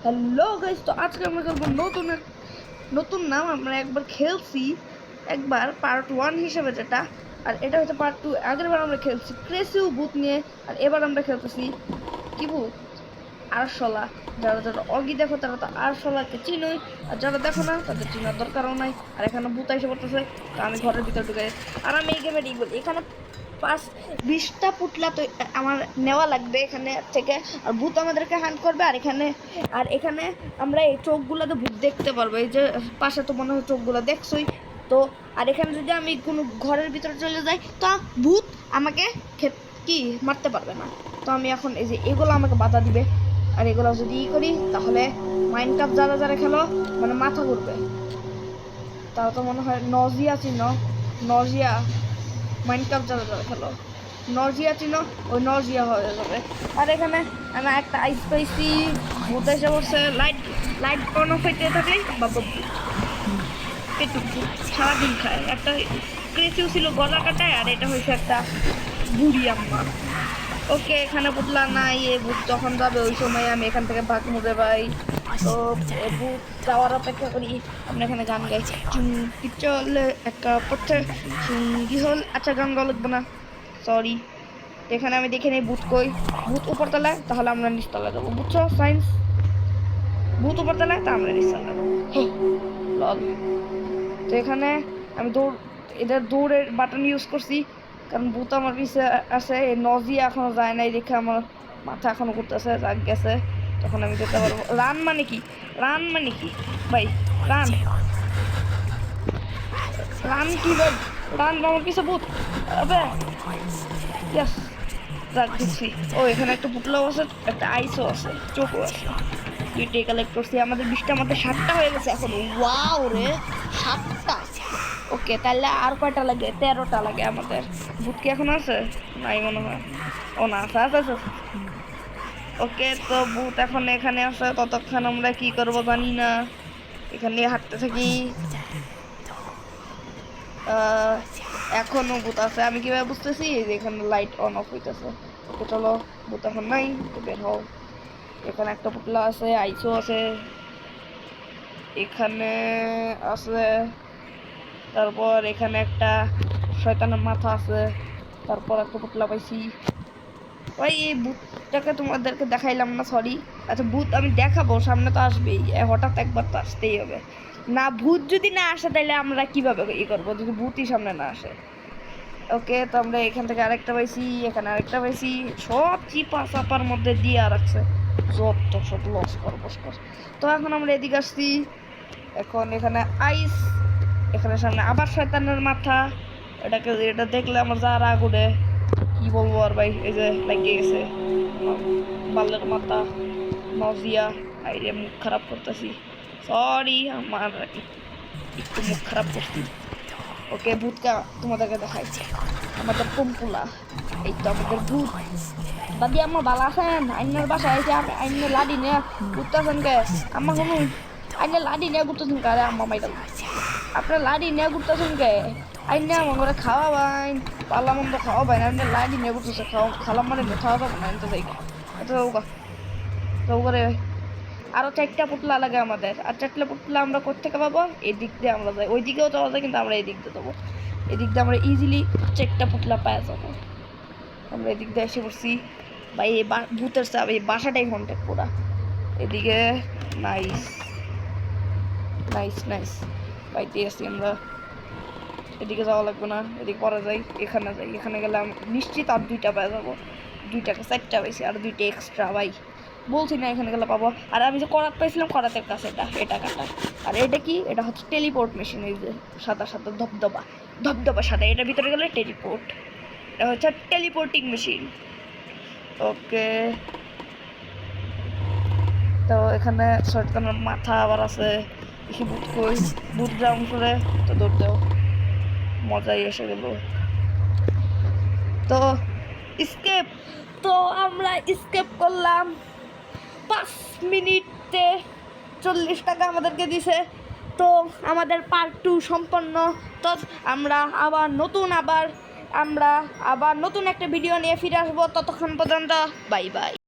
Hello guys, তো আজকে আমরা খেলবো নতুন নাম। আমরা একবার খেলছি, একবার পার্ট 1 হিসেবে যেটা, আর এটা হচ্ছে পার্ট 2। আগের বার আমরা খেলছি ক্রেসিউ বুথ নিয়ে, আর এবার আমরা খেলতেছি কি বুথ, আরশোলা। যারা যারা অগি দেখো তারা তো আরশোলাকে চিনোই, আর যারা দেখো না তাদের চিনার দরকারও নাই। আর এখানে ভূত এসে পড়তেছে, তো আমি ঘরের ভিতর ঢুকে, আর আমি এই গেমে বলি এখানে 20টা পুটলা তো আমার নেওয়া লাগবে এখানে থেকে, আর ভূত আমাদেরকে হান্ট করবে। আর এখানে আমরা এই চোখগুলোতে ভূত দেখতে পারবো। এই যে পাশে তো মনে হয় চোখগুলো দেখছোই তো। আর এখানে যদি আমি কোনো ঘরের ভিতরে চলে যাই তো ভূত আমাকে কি মারতে পারবে না। তো আমি এখন এই যে এগুলো আমাকে বাধা দিবে, আর এগুলো যদি করি তাহলে মাইনক্রাফট যারা যারা খেলো মানে মাথা ঘুরবে। তাও তো মনে হয় নজিয়া চিহ্ন, নজিয়া মাইনক্রাফট যারা যারা খেলো নজিয়া চিহ্ন, ওই নজিয়া হয়ে যাবে। আর এখানে আমি একটা আইস পাইছি, ভূত এসে বসে লাইট অন অফ হইতে থাকে বাবা, পেটুকু সারাদিন খায়। একটা ক্রেসিও ছিল গলা কাটায়, আর এটা হয়েছে একটা বুড়ি আম্মা। ওকে, এখানে পুতলা নাই, এ ভূত যখন যাবে ওই সময় আমি এখান থেকে ভাগ মুড়ে পাই। তো ভূত যাওয়ার অপেক্ষা করি। আমরা এখানে গান গাই, চুমকি চলে একটা পথে চুমকি হল। আচ্ছা, গান গাওয়া লাগবে না, সরি। এখানে আমি দেখে নিই ভূত কই। ভূত উপরতলায়, তাহলে আমরা নিচতলায় যাবো, বুঝছো সায়েন্স? ভূত উপরতলায়, তা আমরা নিচতলায় যাবো। লল। তো এখানে আমি দৌড়ের বাটন ইউজ করছি, কারণ ভূত আমার পিছিয়ে আছে। এই নজিয়া এখনো যায় নাই দেখে আমার মাথা এখনো ঘুরতেছে, রাগ গেছে। তখন আমি যেতে পারবো। রান মানে কি ভাই? রান রান কি ভাই? রান আমার পিছিয়ে ভূত। আবে ইয়াস, রাগ দিচ্ছি। ও, এখানে একটা পুতলাও আছে, একটা আইসও আছে, চোখও আছে। দুইটাই কালেক্ট করছি। আমাদের 20টার মধ্যে 7টা হয়ে গেছে এখন। ওয়াও রে, 7টা। ওকে, তাহলে আর কয়টা লাগে? 13টা লাগে আমাদের। ভূত কি এখন আছে? নাই মনে হয়। ও না, আছে। ওকে, তো ভূত এখন এখানে আছে, ততক্ষণ আমরা কি করবো জানি না। এখানে হাঁটতে থাকি। এখনো ভূত আছে, আমি কিভাবে বুঝতেছি? যে এখানে লাইট অন অফ হইতেছে। ওকে চলো, ভূত এখন নাই, তো বের হও। এখানে একটা পুতলা আছে, আইসও আছে, এখানে আছে। তারপর এখানে একটা শয়তানের মাথা আছে। তারপর একটা পুতলা পাইছি। ওই এই ভূতটাকে তোমাদেরকে দেখাইলাম না, সরি। আচ্ছা, ভূত আমি দেখাবো, সামনে তো আসবেই, হঠাৎ একবার তো আসতেই হবে। না, ভূত যদি না আসে তাহলে আমরা কিভাবে করবো যদি ভূতই সামনে না আসে? ওকে, তো আমরা এখান থেকে আরেকটা পাইছি, এখানে আরেকটা পাইছি, সব চিপা চাপার মধ্যে দিয়ে রাখছে, যত সব লস করবো। তো এখন আমরা এদিকে আসছি। এখন এখানে আইস, এখানে সামনে আবার শয়তানের মাথা। এটা দেখলে আমার যা রাগ উঠে, কি বলবো আর ভাই। এই যে লাগিয়ে গেছে বালের মাথা, নজিয়া। আইরে মুখ খারাপ করতেছি, সরি, আমার একটু মুখ খারাপ করছি। ওকে, ভূতটা তোমাদেরকে দেখাইছি, আমাদের পম্পুলা। এই তো আমাদের ভূত। দাদি আম্মা ভালো আছেন? আইনের বাসায় এসে আইনের লাডি নিয়ে ঘুরতেছেন কে? আম্মা শুনুন, আইনের লাডি নিয়ে ঘুরতেছেন কে? আরে আম্মা মাইডাল, আপনার লাডি নিয়ে ঘুরতেছেন কে? আইনে আমার ঘরে খাওয়া বাইন, পাল্লা মন্দ খাওয়া বাইন, আইনের লাডি নিয়ে ঘুরতেছে, খালাম মানে খাওয়া যাবে না, এনতে যাই এটা করে। আরো 4টা পুতলা লাগে আমাদের, আর 4টা পুতলা আমরা কোথেকে পাবো? এই দিক দিয়ে আমরা যাই, ওই দিকেও যাওয়া যায়, কিন্তু আমরা এই দিক দিয়ে যাবো। এদিক দিয়ে আমরা ইজিলি 4টা পুতলা পাওয়া যাবো। আমরা এদিক দিয়ে এসে পড়ছি ভাই। এই ভূতের চাপ, এই বাসাটাই কন্ট্যাক্ট পুরা। এদিকে নাইস নাইস নাইস পাইতে আসছি আমরা। এদিকে যাওয়া লাগবে না, এদিকে পরে যাই, এখানে যাই। এখানে গেলে আমি নিশ্চিত আর 2টা পেয়ে যাবো। 2টাকে 4টা পাইছি, আর 2টা এক্সট্রা ভাই, বলছি না এখানে গেলে পাবো। আর আমি যে করাত পাইছিলাম, করাতের কাছে এটা কাটা। আর এটা কি? এটা হচ্ছে টেলিপোর্ট মেশিন। এই যে সাদা সাদা ধবধবা সাদা, এটার ভিতরে গেলে টেলিপোর্ট। এটা হচ্ছে টেলিপোর্টিং মেশিন। ওকে, তো এখানে শয়তানের মাথা আবার আছে। দেখি বুট কই, বুট জাম করে তো দৌড় দেও, মজাই এসে গেল। তো স্কেপ, তো আমরা স্কেপ করলাম 5 মিনিটে 40 টাকা আমাদেরকে দিছে। তো আমাদের পার্ট 2 সম্পন্ন। তো আমরা আবার নতুন একটা ভিডিও নিয়ে ফিরে আসবো। ততক্ষণ পর্যন্ত বাই বাই।